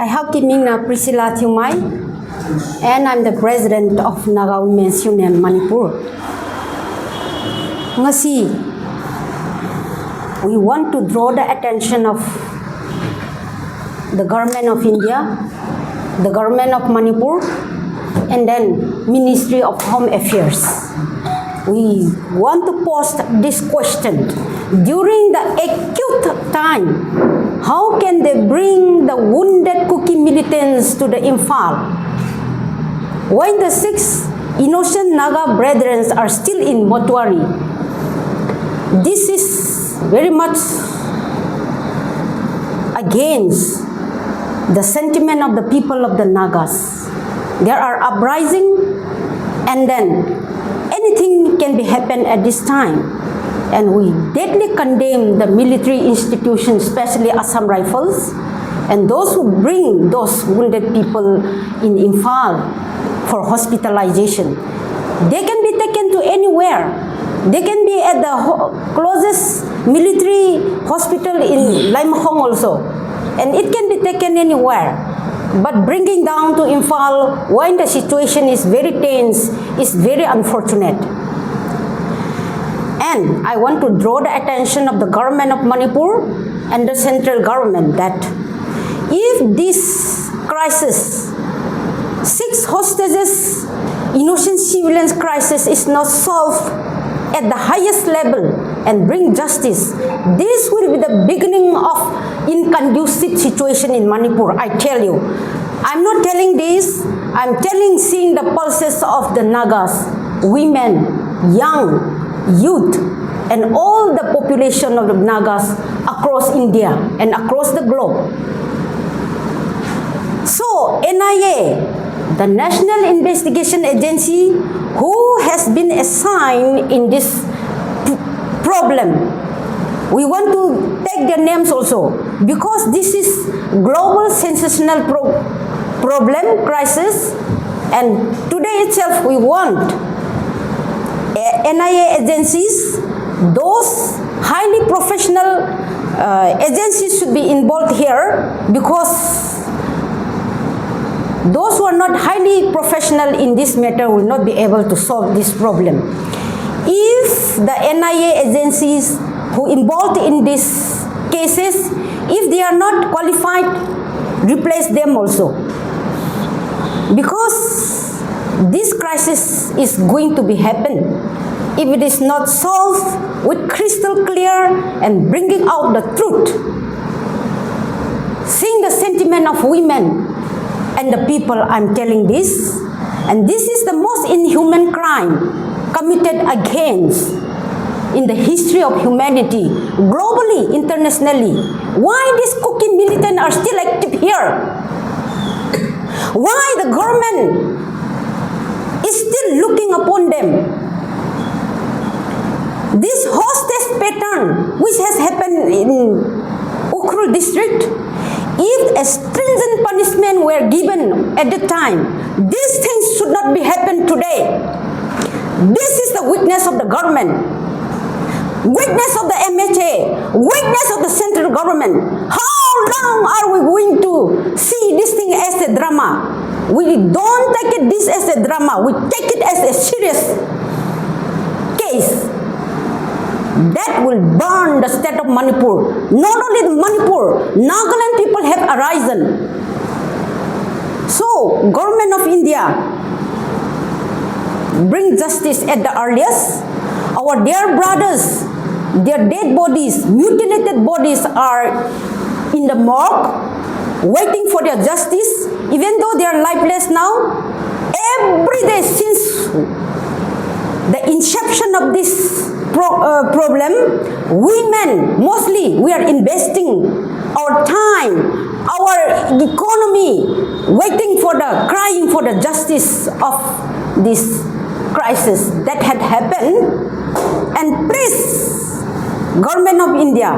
I have Kiming Priscilla Thiumai, and I'm the president of Naga Women's Union Manipur. Ngasi, we want to draw the attention of the government of India, the government of Manipur, and then Ministry of Home Affairs. We want to post this question. During the acute time, how can they bring the wounded Kuki militants to the Imphal? When the 6 innocent Naga brethren are still in mortuary? This is very much against the sentiment of the people of the Nagas. There are uprising, and then anything can be happen at this time. And we deadly condemn the military institutions, especially Assam Rifles, and those who bring those wounded people in Imphal for hospitalization. They can be taken to anywhere. They can be at the closest military hospital in Limahong also. And it can be taken anywhere. But bringing down to Imphal when the situation is very tense is very unfortunate. And I want to draw the attention of the government of Manipur and the central government that if this crisis, 6 hostages, innocent civilians crisis is not solved at the highest level and bring justice, this will be the beginning of inconducive situation in Manipur, I tell you. I'm not telling this, I'm telling, seeing the pulses of the Nagas, women, young, youth, and all the population of the Nagas across India and across the globe. So NIA, the National Investigation Agency, who has been assigned in this problem, we want to take their names also, because this is global sensational problem, crisis, and today itself we want NIA agencies, those highly professional agencies should be involved here, because those who are not highly professional in this matter will not be able to solve this problem. If the NIA agencies who involved in these cases, if they are not qualified, replace them also. Because this crisis is going to be happen if it is not solved with crystal clear and bringing out the truth. Seeing the sentiment of women and the people, I'm telling this, and this is the most inhuman crime committed against in the history of humanity, globally, internationally. Why these Kuki militants are still active here? Why the government is still looking upon them? This hostage pattern, which has happened in Ukhrul district, if a stringent punishment were given at the time, these things should not be happened today. This is the weakness of the government, weakness of the MHA, weakness of the central government. How long are we going to see this thing as a drama? We don't take this as a drama, we take it as a serious case that will burn the state of Manipur. Not only the Manipur, Nagaland people have arisen. So, government of India, bring justice at the earliest. Our dear brothers, their dead bodies, mutilated bodies are in the morgue, waiting for their justice, even though they are lifeless now. Every day since the inception of this problem, women, mostly, we are investing our time, our economy, waiting for the, crying for the justice of this crisis that had happened. And please, government of India,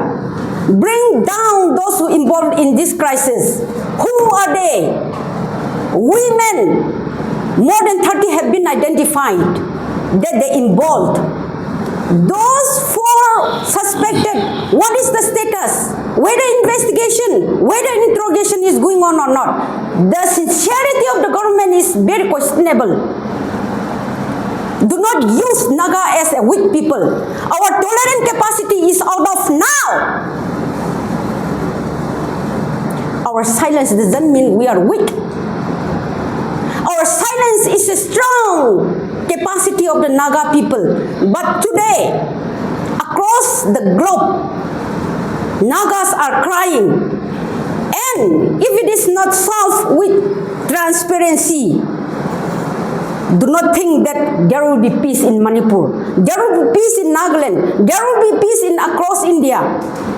bring down those who involved in this crisis. Who are they? Women, more than 30 have been identified that they involved. Those 4 suspected, what is the status? Whether investigation, whether interrogation is going on or not. The sincerity of the government is very questionable. Do not use Naga as a weak people. Our tolerant capacity is out of now. Our silence doesn't mean we are weak. Our silence is a strong capacity of the Naga people. But today, across the globe, Nagas are crying. And if it is not solved with transparency, do not think that there will be peace in Manipur. There will be peace in Nagaland. There will be peace in across India.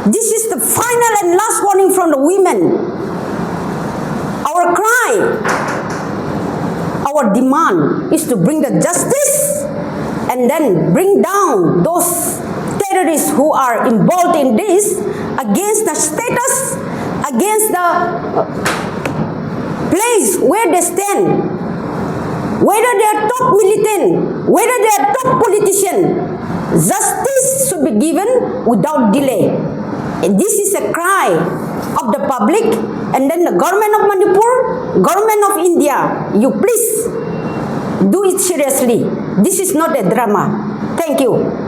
This is the final and last warning from the women. Our cry, our demand is to bring the justice and then bring down those terrorists who are involved in this against the status, against the place where they stand. Whether they are top militant, whether they are top politician, justice should be given without delay. And this is a cry of the public, and then the government of Manipur, government of India, you please do it seriously. This is not a drama. Thank you.